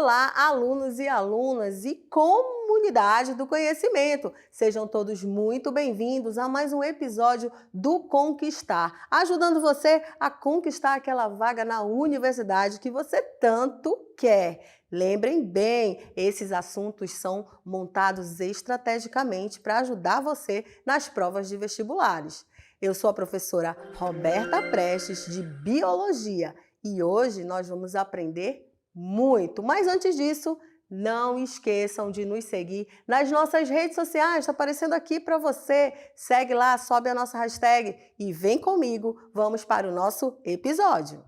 Olá, alunos e alunas e comunidade do conhecimento. Sejam todos muito bem-vindos a mais um episódio do Conquistar, ajudando você a conquistar aquela vaga na universidade que você tanto quer. Lembrem bem, esses assuntos são montados estrategicamente para ajudar você nas provas de vestibulares. Eu sou a professora Roberta Prestes, de Biologia, e hoje nós vamos aprender muito. Mas antes disso, não esqueçam de nos seguir nas nossas redes sociais. Está aparecendo aqui para você. Segue lá, sobe a nossa hashtag e vem comigo. Vamos para o nosso episódio.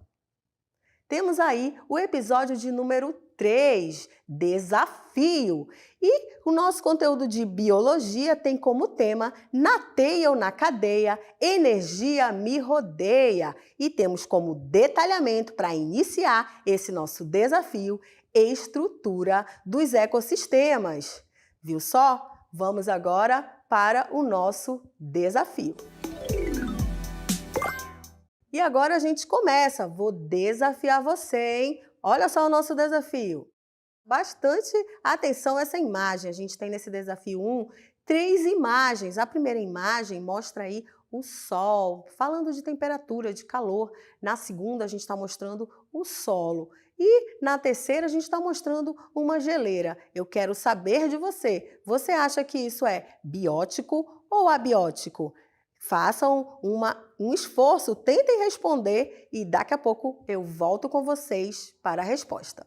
Temos aí o episódio de número 3, Desafio. E o nosso conteúdo de biologia tem como tema Na teia ou na cadeia, energia me rodeia. E temos como detalhamento para iniciar esse nosso desafio, estrutura dos ecossistemas. Viu só? Vamos agora para o nosso desafio. E agora a gente começa. Vou desafiar você, hein? Olha só o nosso desafio. Bastante atenção a essa imagem. A gente tem nesse desafio 1 3 imagens. A primeira imagem mostra aí o sol, falando de temperatura, de calor. Na segunda, a gente está mostrando o solo. E na terceira, a gente está mostrando uma geleira. Eu quero saber de você. Você acha que isso é biótico ou abiótico? Façam um esforço, tentem responder e daqui a pouco eu volto com vocês para a resposta.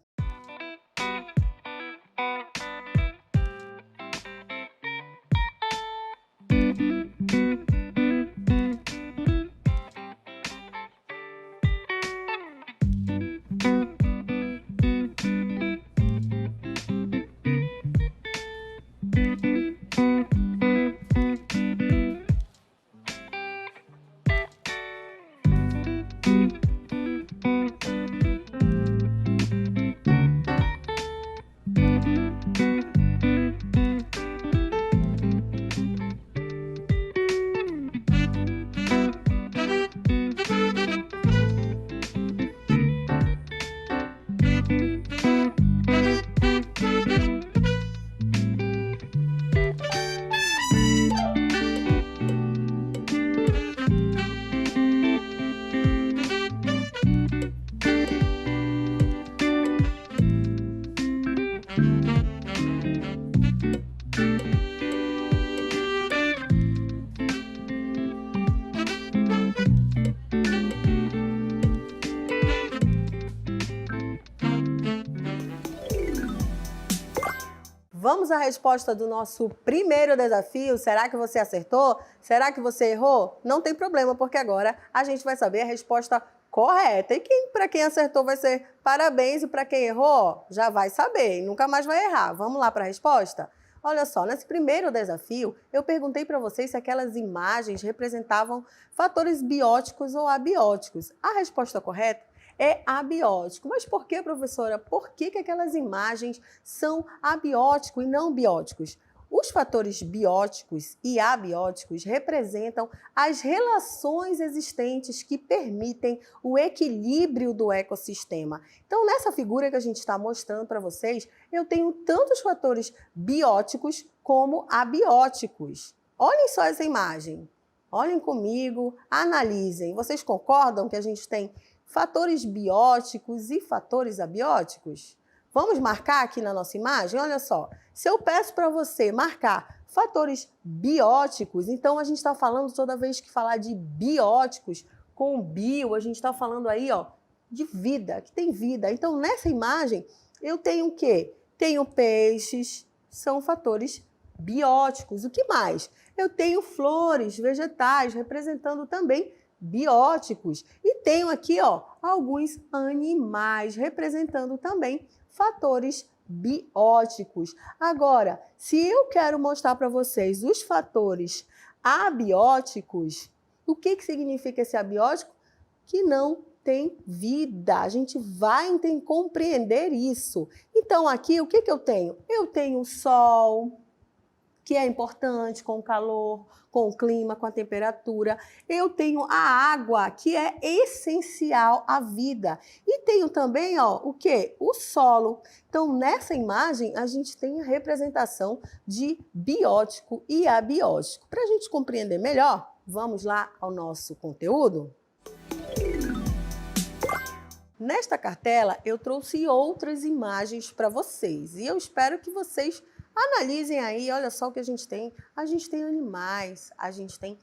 Vamos à resposta do nosso primeiro desafio. Será que você acertou? Será que você errou? Não tem problema, porque agora a gente vai saber a resposta correta. E para quem acertou vai ser parabéns, e para quem errou já vai saber e nunca mais vai errar. Vamos lá para a resposta? Olha só, nesse primeiro desafio, eu perguntei para vocês se aquelas imagens representavam fatores bióticos ou abióticos. A resposta correta é abiótico. Mas por que, professora? Por que aquelas imagens são abióticos e não bióticos? Os fatores bióticos e abióticos representam as relações existentes que permitem o equilíbrio do ecossistema. Então, nessa figura que a gente está mostrando para vocês, eu tenho tantos fatores bióticos como abióticos. Olhem só essa imagem. Olhem comigo, analisem. Vocês concordam que a gente tem fatores bióticos e fatores abióticos? Vamos marcar aqui na nossa imagem? Olha só, se eu peço para você marcar fatores bióticos, então a gente está falando, toda vez que falar de bióticos, com bio, a gente está falando aí, ó, de vida, que tem vida. Então, nessa imagem, eu tenho o quê? Tenho peixes, são fatores bióticos. O que mais? Eu tenho flores, vegetais, representando também bióticos. E tenho aqui, ó, alguns animais, representando também fatores bióticos. Agora, se eu quero mostrar para vocês os fatores abióticos, o que significa esse abiótico? Que não tem vida. A gente vai compreender isso. Então, aqui, o que eu tenho? Eu tenho o sol, que é importante com o calor, com o clima, com a temperatura. Eu tenho a água, que é essencial à vida. E tenho também, ó, o quê? O solo. Então, nessa imagem, a gente tem a representação de biótico e abiótico. Para a gente compreender melhor, vamos lá ao nosso conteúdo? Nesta cartela, eu trouxe outras imagens para vocês e eu espero que vocês analisem aí. Olha só o que a gente tem. A gente tem animais, a gente tem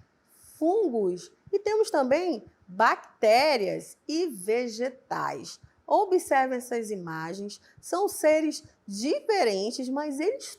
fungos e temos também bactérias e vegetais. Observem essas imagens, são seres diferentes, mas eles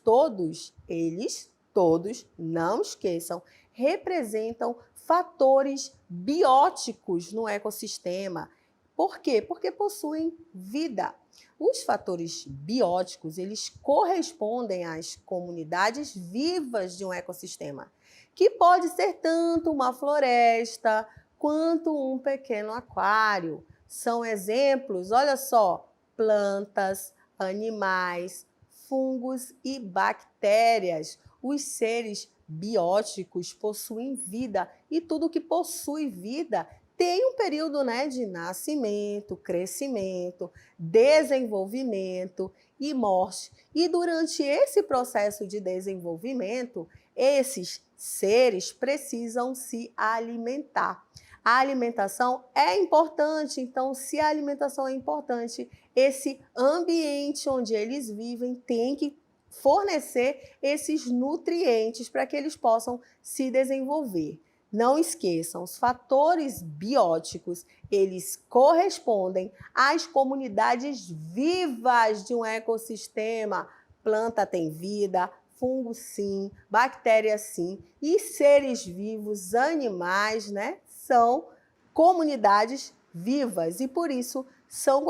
todos, não esqueçam, representam fatores bióticos no ecossistema. Por quê? Porque possuem vida. Os fatores bióticos, eles correspondem às comunidades vivas de um ecossistema, que pode ser tanto uma floresta quanto um pequeno aquário. São exemplos, olha só, plantas, animais, fungos e bactérias. Os seres bióticos possuem vida e tudo que possui vida tem um período, né, de nascimento, crescimento, desenvolvimento e morte. E durante esse processo de desenvolvimento, esses seres precisam se alimentar. A alimentação é importante, então, se a alimentação é importante, esse ambiente onde eles vivem tem que fornecer esses nutrientes para que eles possam se desenvolver. Não esqueçam, os fatores bióticos, eles correspondem às comunidades vivas de um ecossistema. Planta tem vida, fungo sim, bactéria sim, e seres vivos, animais, né, são comunidades vivas e por isso são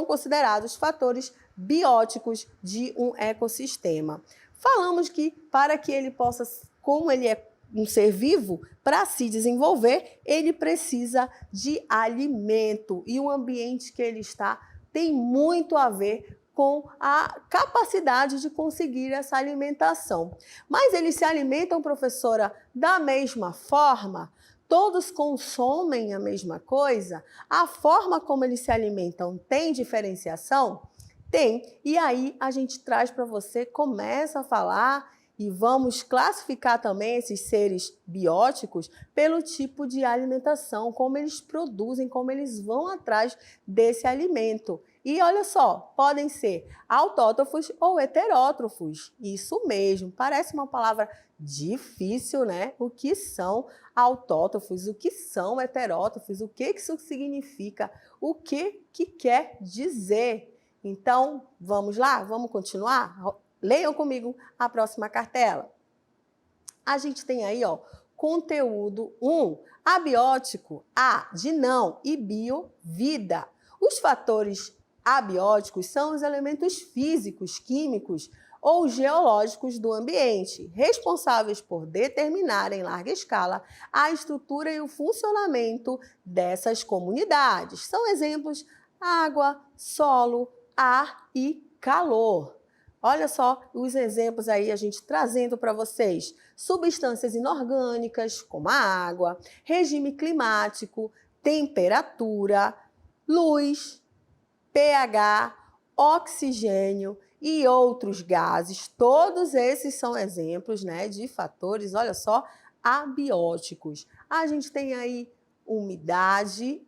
considerados fatores bióticos de um ecossistema. Falamos que para que ele possa, como ele é um ser vivo, para se desenvolver, ele precisa de alimento e o ambiente que ele está tem muito a ver com a capacidade de conseguir essa alimentação. Mas eles se alimentam, professora, da mesma forma? Todos consomem a mesma coisa? A forma como eles se alimentam tem diferenciação? Tem. E aí a gente traz para você, começa a falar e vamos classificar também esses seres bióticos pelo tipo de alimentação, como eles produzem, como eles vão atrás desse alimento. E olha só, podem ser autótrofos ou heterótrofos. Isso mesmo, parece uma palavra difícil, né? O que são autótrofos, o que são heterótrofos, o que isso significa, o que quer dizer. Então, vamos lá? Vamos continuar? Leiam comigo a próxima cartela. A gente tem aí, ó, conteúdo 1, abiótico, A de não e bio, vida. Os fatores abióticos são os elementos físicos, químicos ou geológicos do ambiente, responsáveis por determinar em larga escala a estrutura e o funcionamento dessas comunidades. São exemplos: água, solo, ar e calor. Olha só os exemplos aí, a gente trazendo para vocês. Substâncias inorgânicas, como a água, regime climático, temperatura, luz, pH, oxigênio e outros gases. Todos esses são exemplos, né, de fatores, olha só, abióticos. A gente tem aí umidade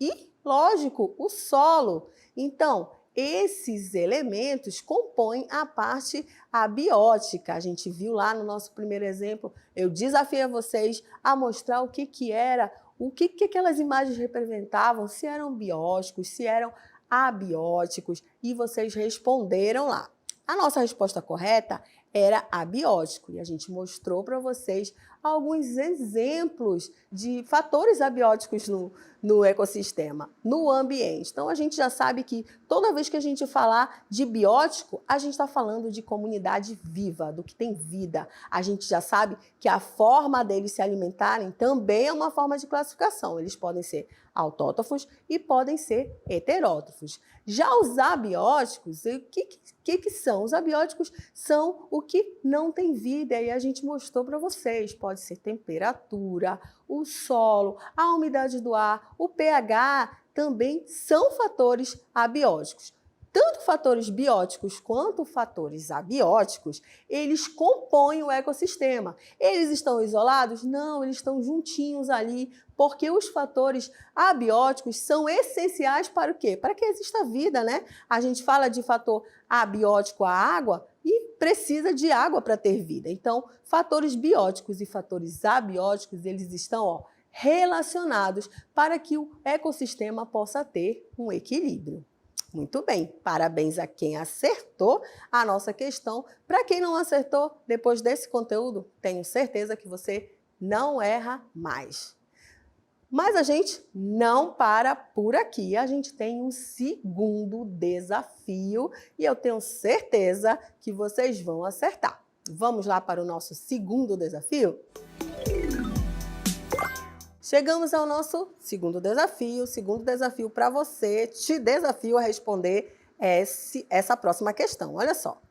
e, lógico, o solo. Então, esses elementos compõem a parte abiótica. A gente viu lá no nosso primeiro exemplo, eu desafiei vocês a mostrar o que era, o que aquelas imagens representavam, se eram bióticos, se eram abióticos, e vocês responderam lá. A nossa resposta correta era abiótico, e a gente mostrou para vocês alguns exemplos de fatores abióticos no ecossistema, no ambiente. Então, a gente já sabe que toda vez que a gente falar de biótico, a gente está falando de comunidade viva, do que tem vida. A gente já sabe que a forma deles se alimentarem também é uma forma de classificação. Eles podem ser autótrofos e podem ser heterótrofos. Já os abióticos, o que são? Os abióticos são o que não tem vida, e a gente mostrou para vocês. Pode ser temperatura, o solo, a umidade do ar, o pH também são fatores abióticos. Tanto fatores bióticos quanto fatores abióticos, eles compõem o ecossistema. Eles estão isolados? Não, eles estão juntinhos ali, porque os fatores abióticos são essenciais para o quê? Para que exista vida, né? A gente fala de fator abiótico a água e precisa de água para ter vida. Então, fatores bióticos e fatores abióticos, eles estão, relacionados para que o ecossistema possa ter um equilíbrio. Muito bem, parabéns a quem acertou a nossa questão. Para quem não acertou, depois desse conteúdo, tenho certeza que você não erra mais. Mas a gente não para por aqui, a gente tem um segundo desafio e eu tenho certeza que vocês vão acertar. Vamos lá para o nosso segundo desafio? Chegamos ao nosso segundo desafio. O segundo desafio para você, te desafio a responder essa próxima questão. Olha só,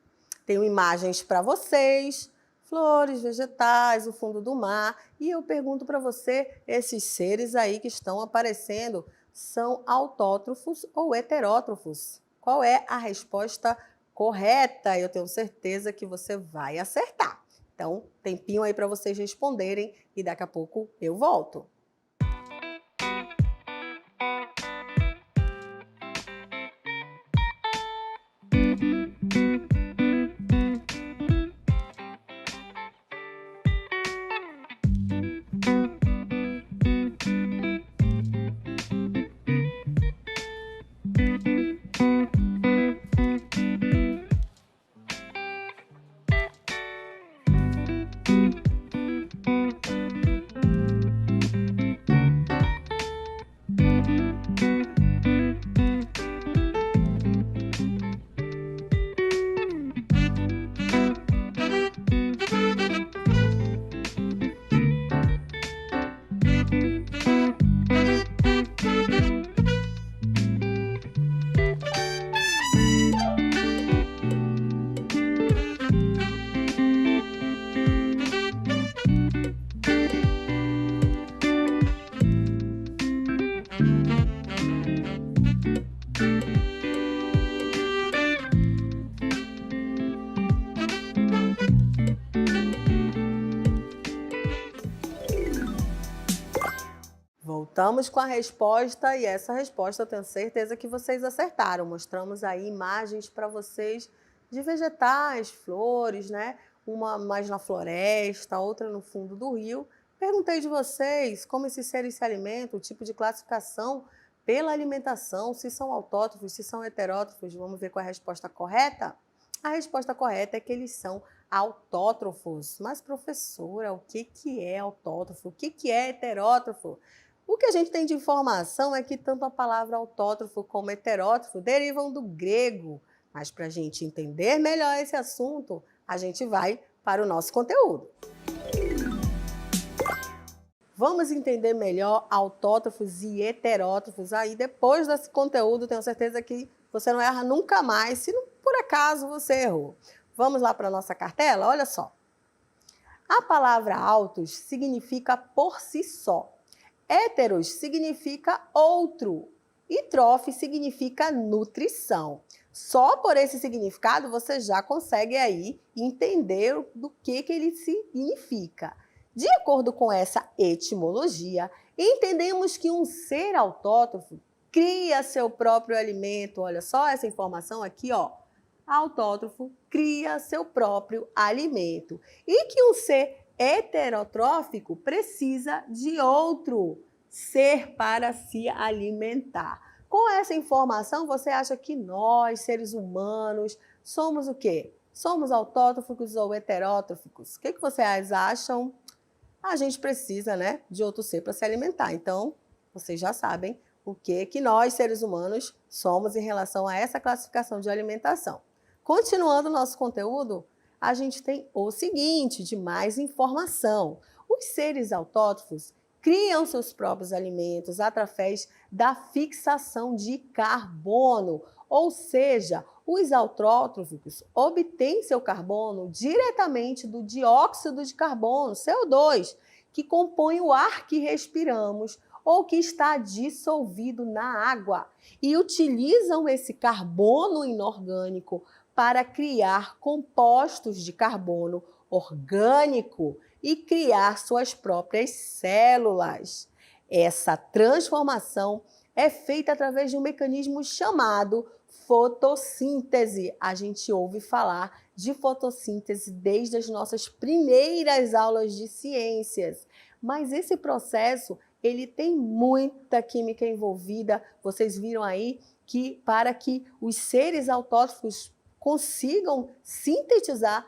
tenho imagens para vocês, flores, vegetais, o fundo do mar, e eu pergunto para você, esses seres aí que estão aparecendo, são autótrofos ou heterótrofos? Qual é a resposta correta? Eu tenho certeza que você vai acertar. Então, tempinho aí para vocês responderem e daqui a pouco eu volto. Voltamos com a resposta e essa resposta eu tenho certeza que vocês acertaram. Mostramos aí imagens para vocês de vegetais, flores, né? Uma mais na floresta, outra no fundo do rio. Perguntei de vocês como esses seres se alimentam, o tipo de classificação pela alimentação, se são autótrofos, se são heterótrofos. Vamos ver qual é a resposta correta? A resposta correta é que eles são autótrofos. Mas, professora, o que é autótrofo? O que é heterótrofo? O que a gente tem de informação é que tanto a palavra autótrofo como heterótrofo derivam do grego. Mas para a gente entender melhor esse assunto, a gente vai para o nosso conteúdo. Vamos entender melhor autótrofos e heterótrofos. Aí depois desse conteúdo, tenho certeza que você não erra nunca mais, se por acaso você errou. Vamos lá para a nossa cartela? Olha só. A palavra autos significa por si só. Héteros significa outro e trofe significa nutrição. Só por esse significado você já consegue aí entender do que ele significa. De acordo com essa etimologia, entendemos que um ser autótrofo cria seu próprio alimento. Olha só essa informação aqui, ó. Autótrofo cria seu próprio alimento. E que um ser heterotrófico precisa de outro ser para se alimentar. Com essa informação, você acha que nós, seres humanos, somos o quê? Somos autótrofos ou heterótrofos? O que vocês acham? a gente precisa, né, de outro ser para se alimentar. Então, vocês já sabem o que nós, seres humanos, somos em relação a essa classificação de alimentação. Continuando o nosso conteúdo, a gente tem o seguinte, de mais informação. Os seres autótrofos criam seus próprios alimentos através da fixação de carbono, ou seja, os autrótrofos obtêm seu carbono diretamente do dióxido de carbono, CO2, que compõe o ar que respiramos ou que está dissolvido na água, e utilizam esse carbono inorgânico para criar compostos de carbono orgânico e criar suas próprias células. Essa transformação é feita através de um mecanismo chamado fotossíntese. A gente ouve falar de fotossíntese desde as nossas primeiras aulas de ciências, mas esse processo ele tem muita química envolvida. Vocês viram aí que para que os seres autótrofos consigam sintetizar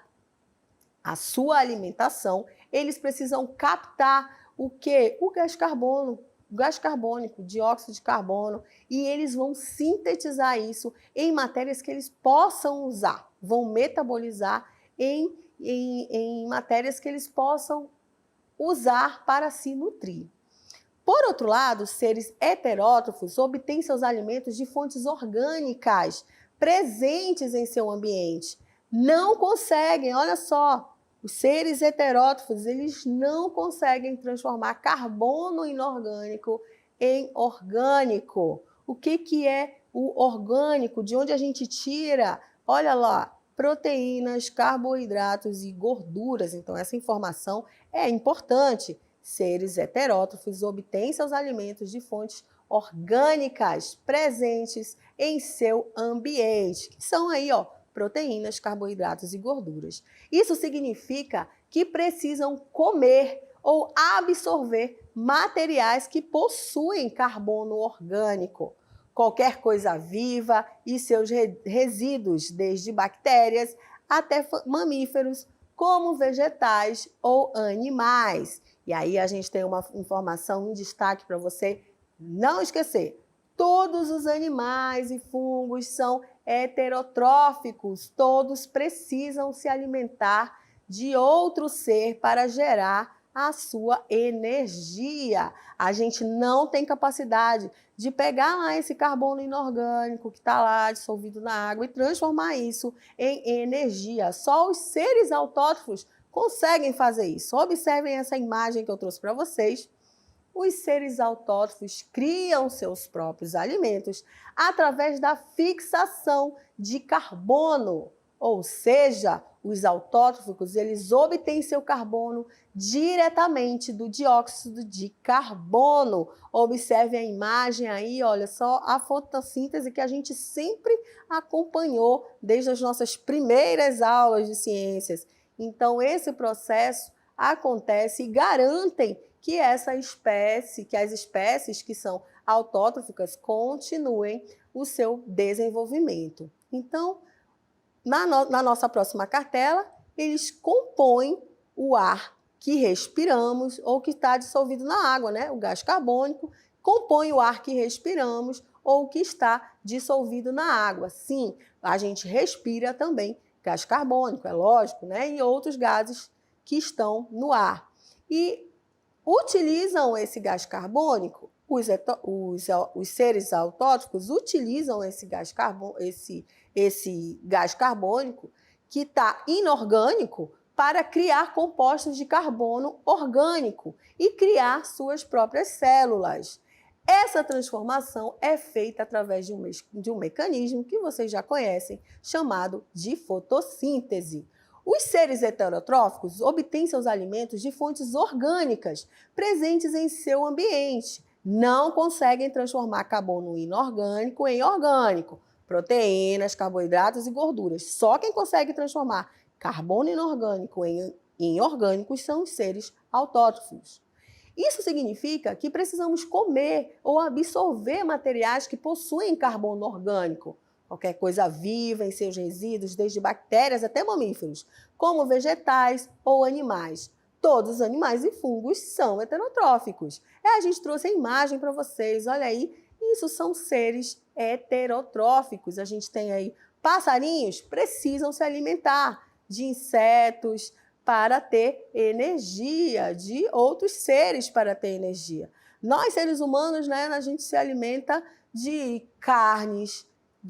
a sua alimentação, eles precisam captar o quê? O gás carbônico, dióxido de carbono, e eles vão sintetizar isso em matérias que eles possam usar, vão metabolizar em matérias que eles possam usar para se nutrir. Por outro lado, os seres heterótrofos obtêm seus alimentos de fontes orgânicas presentes em seu ambiente. Não conseguem, olha só, os seres heterótrofos, eles não conseguem transformar carbono inorgânico em orgânico. O que é o orgânico? De onde a gente tira? Olha lá, proteínas, carboidratos e gorduras. Então, essa informação é importante. Seres heterótrofos obtêm seus alimentos de fontes orgânicas presentes em seu ambiente, que são aí, ó, proteínas, carboidratos e gorduras. Isso significa que precisam comer ou absorver materiais que possuem carbono orgânico. Qualquer coisa viva e seus resíduos, desde bactérias até mamíferos, como vegetais ou animais. E aí a gente tem uma informação em destaque para você não esquecer. Todos os animais e fungos são heterotróficos, todos precisam se alimentar de outro ser para gerar a sua energia. A gente não tem capacidade de pegar lá esse carbono inorgânico que está lá dissolvido na água e transformar isso em energia. Só os seres autótrofos conseguem fazer isso. Observem essa imagem que eu trouxe para vocês. Os seres autótrofos criam seus próprios alimentos através da fixação de carbono, ou seja, os autótrofos eles obtêm seu carbono diretamente do dióxido de carbono. Observe a imagem aí, olha só a fotossíntese que a gente sempre acompanhou desde as nossas primeiras aulas de ciências. Então, esse processo acontece e garantem que essa espécie, que as espécies que são autótrofas continuem o seu desenvolvimento. Então, na nossa próxima cartela, eles compõem o ar que respiramos ou que está dissolvido na água, né? O gás carbônico compõe o ar que respiramos ou que está dissolvido na água. Sim, a gente respira também gás carbônico, é lógico, né? E outros gases que estão no ar. E utilizam esse gás carbônico, os seres autótrofos utilizam esse gás carbônico que está inorgânico para criar compostos de carbono orgânico e criar suas próprias células. Essa transformação é feita através de um mecanismo que vocês já conhecem, chamado de fotossíntese. Os seres heterotróficos obtêm seus alimentos de fontes orgânicas presentes em seu ambiente. Não conseguem transformar carbono inorgânico em orgânico, proteínas, carboidratos e gorduras. Só quem consegue transformar carbono inorgânico em orgânicos são os seres autótrofos. Isso significa que precisamos comer ou absorver materiais que possuem carbono orgânico, qualquer coisa viva em seus resíduos, desde bactérias até mamíferos, como vegetais ou animais. todos os animais e fungos são heterotróficos. A gente trouxe a imagem para vocês, olha aí, isso são seres heterotróficos. A gente tem aí passarinhos, precisam se alimentar de insetos para ter energia, de outros seres para ter energia. Nós, seres humanos, né, a gente se alimenta de carnes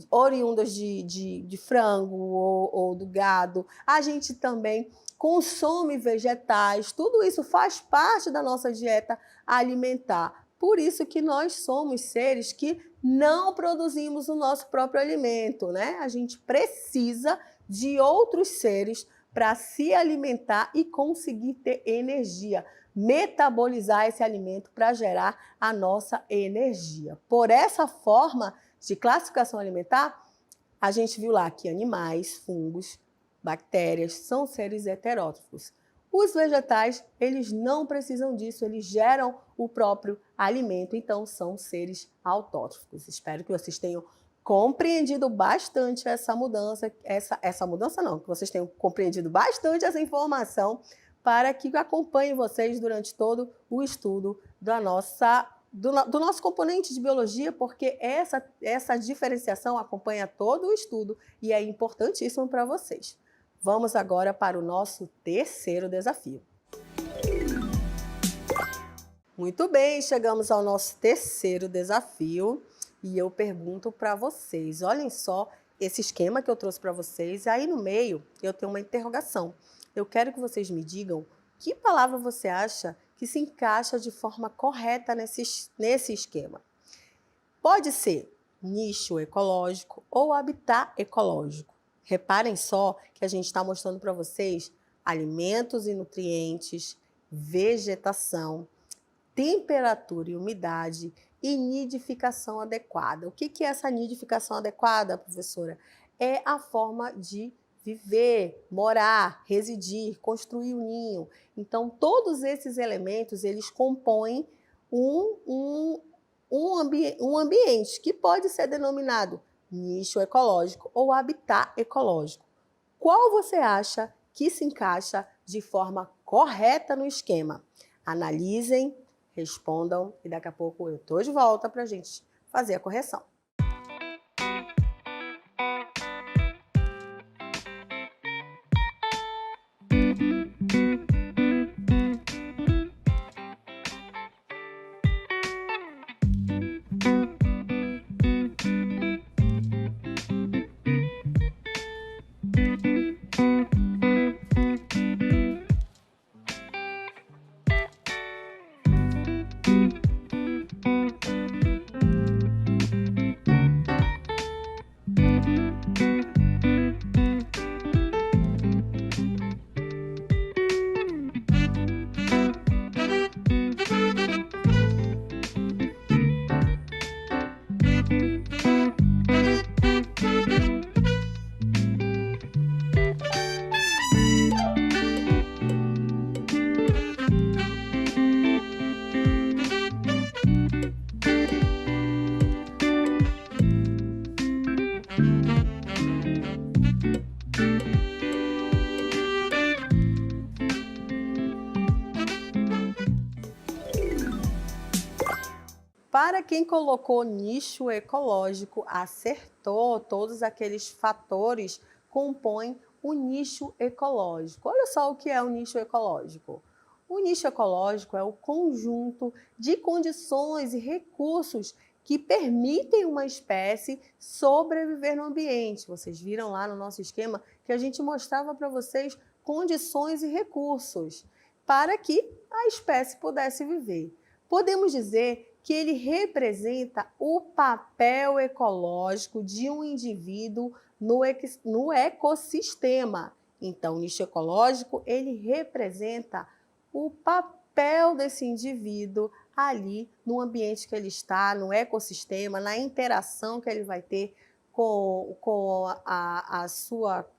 oriundas de frango ou do gado. A gente também consome vegetais. Tudo isso faz parte da nossa dieta alimentar. Por isso que nós somos seres que não produzimos o nosso próprio alimento, né? A gente precisa de outros seres para se alimentar e conseguir ter energia, metabolizar esse alimento para gerar a nossa energia. Por essa forma de classificação alimentar, a gente viu lá que animais, fungos, bactérias são seres heterótrofos. Os vegetais, eles não precisam disso, eles geram o próprio alimento, então são seres autótrofos. Espero que vocês tenham compreendido bastante essa mudança, essa mudança não, que vocês tenham compreendido bastante essa informação para que acompanhe vocês durante todo o estudo do nosso componente de biologia, porque essa diferenciação acompanha todo o estudo e é importantíssimo para vocês. Vamos agora para o nosso terceiro desafio. Muito bem, chegamos ao nosso terceiro desafio e eu pergunto para vocês, olhem só esse esquema que eu trouxe para vocês, aí no meio eu tenho uma interrogação. Eu quero que vocês me digam que palavra você acha que se encaixa de forma correta nesse esquema. Pode ser nicho ecológico ou habitat ecológico. Reparem só que a gente está mostrando para vocês alimentos e nutrientes, vegetação, temperatura e umidade e nidificação adequada. O que é essa nidificação adequada, professora? É a forma de viver, morar, residir, construir o ninho. Então, todos esses elementos, eles compõem um ambiente que pode ser denominado nicho ecológico ou habitat ecológico. Qual você acha que se encaixa de forma correta no esquema? Analisem, respondam e daqui a pouco eu estou de volta para a gente fazer a correção. Para quem colocou nicho ecológico, acertou, todos aqueles fatores compõem o nicho ecológico. Olha só o que é o nicho ecológico. O nicho ecológico é o conjunto de condições e recursos que permitem uma espécie sobreviver no ambiente. Vocês viram lá no nosso esquema que a gente mostrava para vocês condições e recursos para que a espécie pudesse viver. Podemos dizer que ele representa o papel ecológico de um indivíduo no ecossistema. Então, o nicho ecológico, ele representa o papel desse indivíduo ali no ambiente que ele está, no ecossistema, na interação que ele vai ter com a sua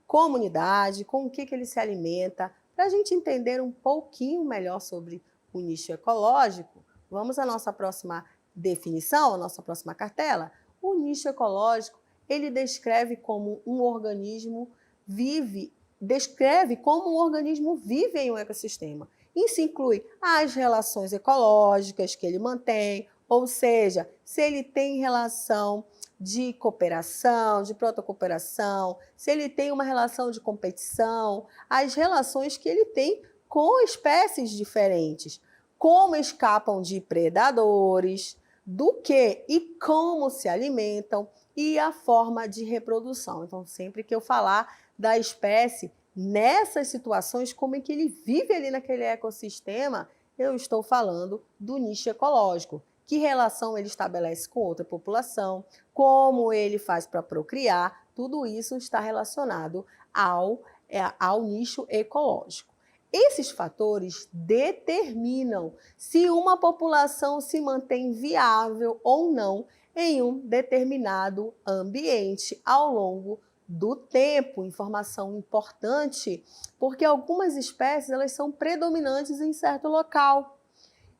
comunidade, com o que ele se alimenta. Para a gente entender um pouquinho melhor sobre o nicho ecológico, vamos à nossa próxima definição, à nossa próxima cartela. O nicho ecológico, ele descreve como um organismo vive descreve como um organismo vive em um ecossistema. Isso inclui as relações ecológicas que ele mantém, ou seja, se ele tem relação de cooperação, de protocooperação, se ele tem uma relação de competição, as relações que ele tem com espécies diferentes, como escapam de predadores, do que e como se alimentam e a forma de reprodução. Então, sempre que eu falar da espécie, nessas situações, como é que ele vive ali naquele ecossistema, eu estou falando do nicho ecológico. Que relação ele estabelece com outra população, como ele faz para procriar, tudo isso está relacionado ao nicho ecológico. Esses fatores determinam se uma população se mantém viável ou não em um determinado ambiente ao longo do tempo. Informação importante, porque algumas espécies elas são predominantes em certo local.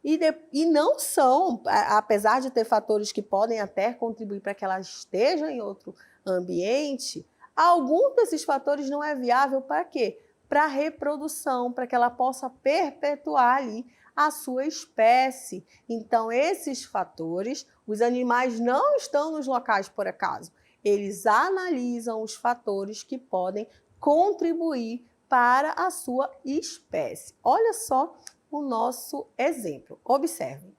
E não são, apesar de ter fatores que podem até contribuir para que ela esteja em outro ambiente, algum desses fatores não é viável para quê? Para a reprodução, para que ela possa perpetuar ali a sua espécie. Então, esses fatores, os animais não estão nos locais por acaso. Eles analisam os fatores que podem contribuir para a sua espécie. Olha só o nosso exemplo. Observe.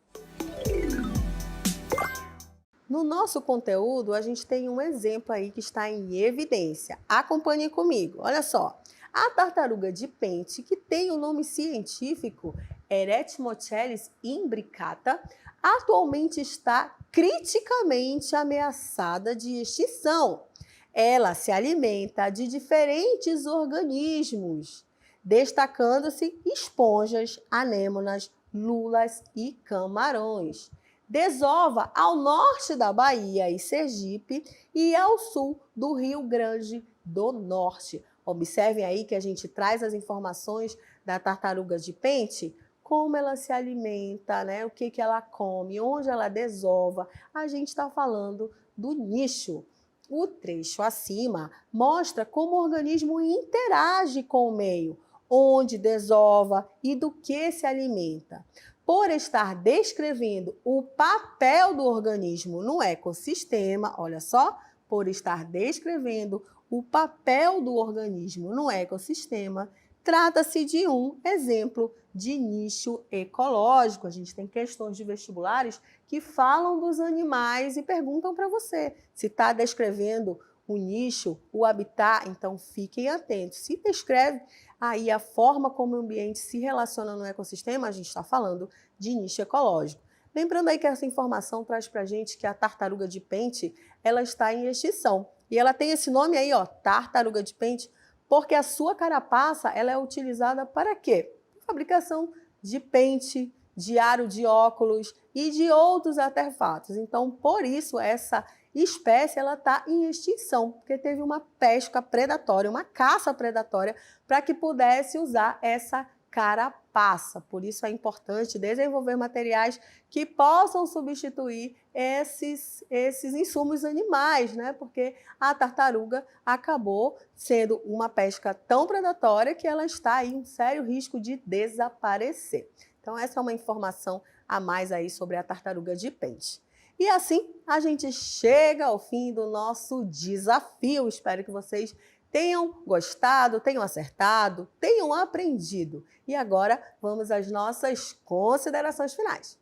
No nosso conteúdo, a gente tem um exemplo aí que está em evidência. Acompanhe comigo. Olha só. A tartaruga de pente, que tem o nome científico Eretmochelys imbricata, atualmente está criticamente ameaçada de extinção. Ela se alimenta de diferentes organismos, destacando-se esponjas, anêmonas, lulas e camarões. Desova ao norte da Bahia e Sergipe e ao sul do Rio Grande do Norte. Observem aí que a gente traz as informações da tartaruga de pente, como ela se alimenta, né? O que ela come, onde ela desova. A gente está falando do nicho. O trecho acima mostra como o organismo interage com o meio, onde desova e do que se alimenta. Por estar descrevendo o papel do organismo no ecossistema, olha só, por estar descrevendo o papel do organismo no ecossistema, trata-se de um exemplo de nicho ecológico. A gente tem questões de vestibulares que falam dos animais e perguntam para você se está descrevendo o nicho, o habitat, então fiquem atentos. Se descreve aí a forma como o ambiente se relaciona no ecossistema, a gente está falando de nicho ecológico. Lembrando aí que essa informação traz para a gente que a tartaruga de pente, ela está em extinção. E ela tem esse nome aí, ó, tartaruga de pente, porque a sua carapaça ela é utilizada para quê? Fabricação de pente, de aro de óculos e de outros artefatos. Então, por isso, essa espécie ela está em extinção, porque teve uma pesca predatória, uma caça predatória, para que pudesse usar essa carapaça. Por isso é importante desenvolver materiais que possam substituir esses insumos animais, né? Porque a tartaruga acabou sendo uma pesca tão predatória que ela está em um sério risco de desaparecer. Então essa é uma informação a mais aí sobre a tartaruga de pente. E assim a gente chega ao fim do nosso desafio. Espero que vocês tenham gostado, tenham acertado, tenham aprendido. E agora vamos às nossas considerações finais.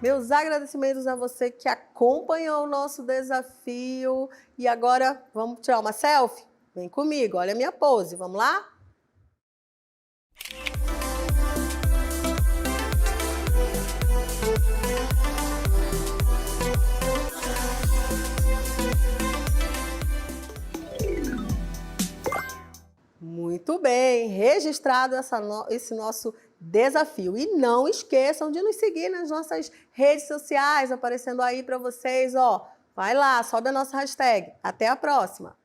Meus agradecimentos a você que acompanhou o nosso desafio. E agora vamos tirar uma selfie? Vem comigo, olha a minha pose, vamos lá? Muito bem, registrado esse nosso desafio. E não esqueçam de nos seguir nas nossas redes sociais, aparecendo aí para vocês, ó. Vai lá, sobe a nossa hashtag. Até a próxima!